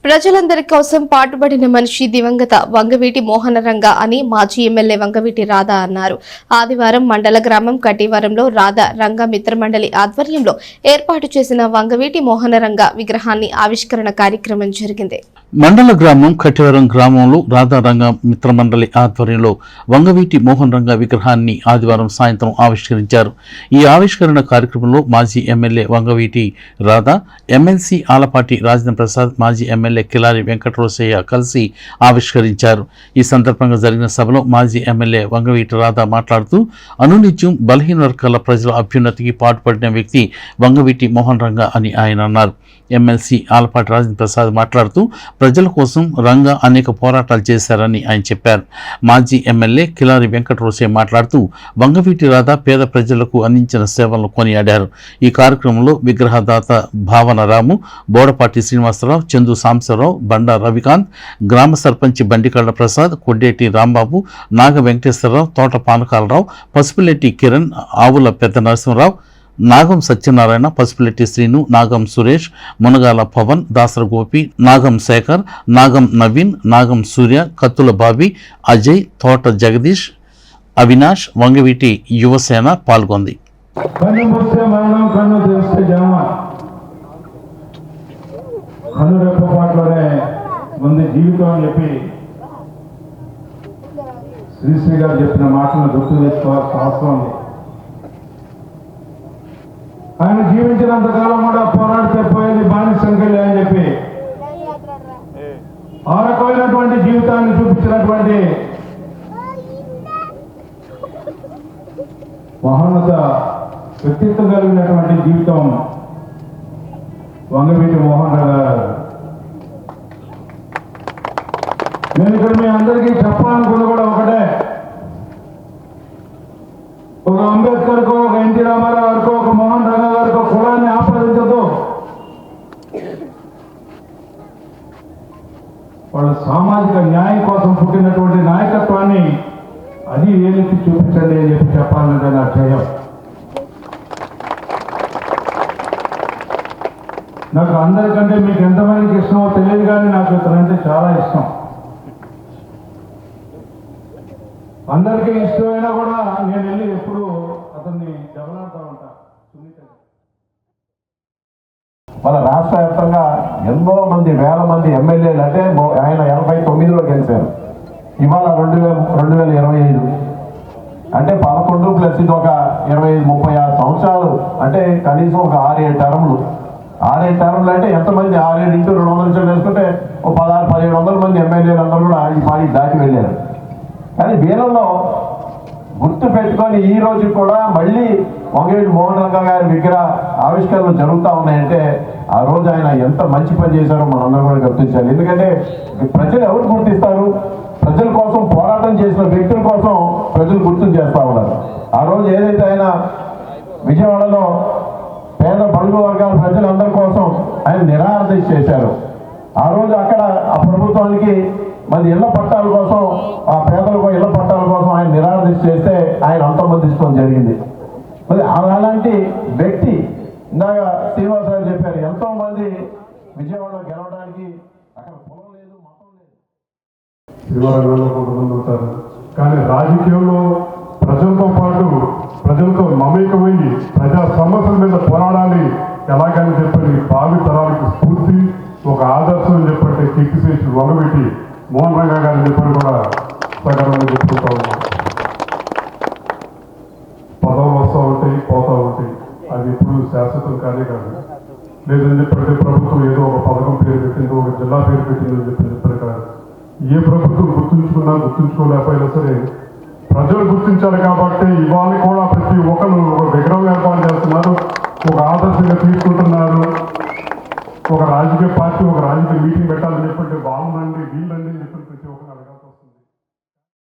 ప్రజలందరి కోసం పాటుపడిన మనిషి దివంగత వంగవీటి మోహనరంగ అని మాజీ ఎమ్మెల్యే వంగవీటి రాధా అన్నారు. ఆదివారం మండల గ్రామం కటివరంలో రాధా రంగ మిత్రమండలి ఆధ్వర్యంలో ఏర్పాటు చేసిన వంగవీటి మోహనరంగ విగ్రహాన్ని ఆవిష్కరణ కార్యక్రమం జరిగింది. మండల గ్రామం కటివరం గ్రామంలో రాధా రంగ మిత్రమండలి ఆధ్వర్యంలో వంగవీటి మోహన్ రంగ విగ్రహాన్ని ఆదివారం సాయంత్రం ఆవిష్కరించారు. ఈ ఆవిష్కరణ కార్యక్రమంలో మాజీ ఎమ్మెల్యే వంగవీటి రాధా, ఎమ్మెల్సీ ఆలపాటి రాజేంద్ర ప్రసాద్, మాజీ ఎమ్మెల్యే కిలారి వెంకటరోసయ్య కలిసి ఆవిష్కరించారు. ఈ సందర్భంగా జరిగిన సభలో మాజీ ఎమ్మెల్యే వంగవీటి రాధా మాట్లాడుతూ అనునిత్యం బలహీన వర్గాల ప్రజల అభ్యున్నతికి పాటుపడిన వ్యక్తి వంగవీటి మోహన్ రంగ అని ఆయన అన్నారు. ఎమ్మెల్సీ ఆలపాటి రాజేంద్ర ప్రసాద్ మాట్లాడుతూ ప్రజల కోసం రంగ అనేక పోరాటాలు చేశారని ఆయన చెప్పారు. మాజీ ఎమ్మెల్యే కిలారి వెంకటరోసయ్య మాట్లాడుతూ వంగవీటి రాధా పేద ప్రజలకు అందించిన సేవలను కొనియాడారు. ఈ కార్యక్రమంలో విగ్రహదాత భావన రాము, బోడపాటి శ్రీనివాసరావు, చందు సాంబశివరావు, బండా రవికాంత్, గ్రామ సర్పంచి బండికళ్ళ ప్రసాద్, కొడ్డేటి రాంబాబు, నాగ వెంకటేశ్వరరావు, తోట పానకాలరావు, పసుపులెట్టి కిరణ్, ఆవుల పెద్ద నరసింహరావు, నాగం సత్యనారాయణ, పసుపులెట్టి శ్రీను, నాగం సురేష్, మునగాల పవన్, దాసర గోపి, నాగం శేఖర్, నాగం నవీన్, నాగం సూర్య, కత్తుల బాబి, అజయ్, తోట జగదీష్, అవినాష్, వంగవీటి యువసేన పాల్గొంది. శ్రీశ్రీ గారు చెప్పిన మాటలను గుర్తు చేసుకోవాల్సిన అవసరం ఉంది. ఆయన జీవించినంతకాలం కూడా పోరాడితే పోయేది బానిసంకెళ్ళి అని చెప్పి ఆ రకమైనటువంటి జీవితాన్ని చూపించినటువంటి మహోన్నత వ్యక్తిత్వం కలిగినటువంటి జీవితం వంగవీటి మోహన్ రావు గారు. నేను ఇక్కడ మీ అందరికీ చెప్పాలనుకున్న కూడా ఒకటే, ఒక అంబేద్కర్కో, ఒక ఎన్టీ రామారావు గారికో, ఒక మోహన్ రంగ గారికో కులాన్ని ఆపాదించదు. వాళ్ళ సామాజిక న్యాయం కోసం పుట్టినటువంటి నాయకత్వాన్ని అది ఏలెత్తి చూపించండి అని చెప్పి చెప్పాలంటే నా ధ్యేయం. నాకు అందరికంటే మీకు ఎంతమందికి ఇష్టమో తెలియదు, కానీ నాకు ఇతనంటే చాలా ఇష్టం. అందరికీ ఇష్టమైనా కూడా నేను వెళ్ళి ఎప్పుడు అతన్ని దెబ్బలాడుతూ ఉంటా. మన రాష్ట్ర వ్యాప్తంగా ఎంతో మంది వేల మంది ఎమ్మెల్యేలు, అంటే ఆయన 89లో గెలిచారు. ఇవాళ 2025 అంటే 11 ప్లస్ ఇది ఒక 25-36 సంవత్సరాలు, అంటే కనీసం ఒక 6-7 టర్ములు. 6-7 టర్ములు అంటే ఎంతమంది? 6-7 ఇంటూ 200 వేసుకుంటే ఒక 1600-1700 మంది ఎమ్మెల్యేలు అందరూ కూడా ఈ పార్టీకి దాటి వెళ్ళారు. కానీ వీళ్ళలో గుర్తు పెట్టుకొని ఈ రోజు కూడా మళ్ళీ వంగవీటి మోహన్ రంగ గారి విగ్రహ ఆవిష్కరణలు జరుగుతూ ఉన్నాయంటే ఆ రోజు ఆయన ఎంత మంచి పని చేశారో మనందరం కూడా గుర్తించాలి. ఎందుకంటే ప్రజలు ఎవరు గుర్తిస్తారు? ప్రజల కోసం పోరాటం చేసిన వ్యక్తుల కోసం ప్రజలు గుర్తు చేస్తూ ఉన్నారు. ఆ రోజు ఏదైతే ఆయన విజయవాడలో పేద బడుగు వర్గాల ప్రజలందరి కోసం ఆయన నిరాహార చేశారు. ఆ రోజు అక్కడ ఆ ప్రభుత్వానికి మరి ఇళ్ల పట్టాల కోసం, ఆ పేదలకు ఇళ్ల పట్టాల కోసం ఆయన నిరాహార చేస్తే ఆయన అంతమందించడం జరిగింది. మరి అలాంటి వ్యక్తి ఇందాక శ్రీనివాసరావు చెప్పారు, ఎంతో మంది విజయవాడలో గెలవడానికి అక్కడ పొలం లేదు, మతం లేదు. వివరాలలో కొంతమంది ఉంటారు, కానీ రాజకీయంలో ప్రజలతో పాటు ప్రజలతో మమేకమయ్యి ప్రజా సమస్యల మీద పోరాడాలి ఎలాగని చెప్పని భావి తరాలకు స్ఫూర్తి, ఒక ఆదర్శం చెప్పండి కీర్తిశేషులు వంగవీటి మోహన్ రంగ గారిని చెప్పని కూడా సగరంగా చెప్పుకుంటూ ఉన్నాం. పదవులు వస్తూ ఉంటాయి, పోతూ ఉంటాయి, అది ఎప్పుడు శాశ్వతం కానే కాదు. లేదని చెప్పంటే ప్రభుత్వం ఏదో ఒక పథకం పేరు పెట్టిందో, ఒక జిల్లా పేరు పెట్టిందని చెప్పని కాదు. ఏ ప్రభుత్వం గుర్తుంచుకున్నా గుర్తుంచుకోలేకపోయినా సరే ప్రజలు గుర్తించాలి. కాబట్టి ఇవాళ కూడా ప్రతి ఒక్కరు ఒక విగ్రహం ఏర్పాటు చేస్తున్నారు, ఒక ఆదర్శంగా తీసుకుంటున్నారు. ఒక రాజకీయ పార్టీ ఒక రాజకీయ మీటింగ్ పెట్టాలని చెప్పంటే వాళ్ళ నుండి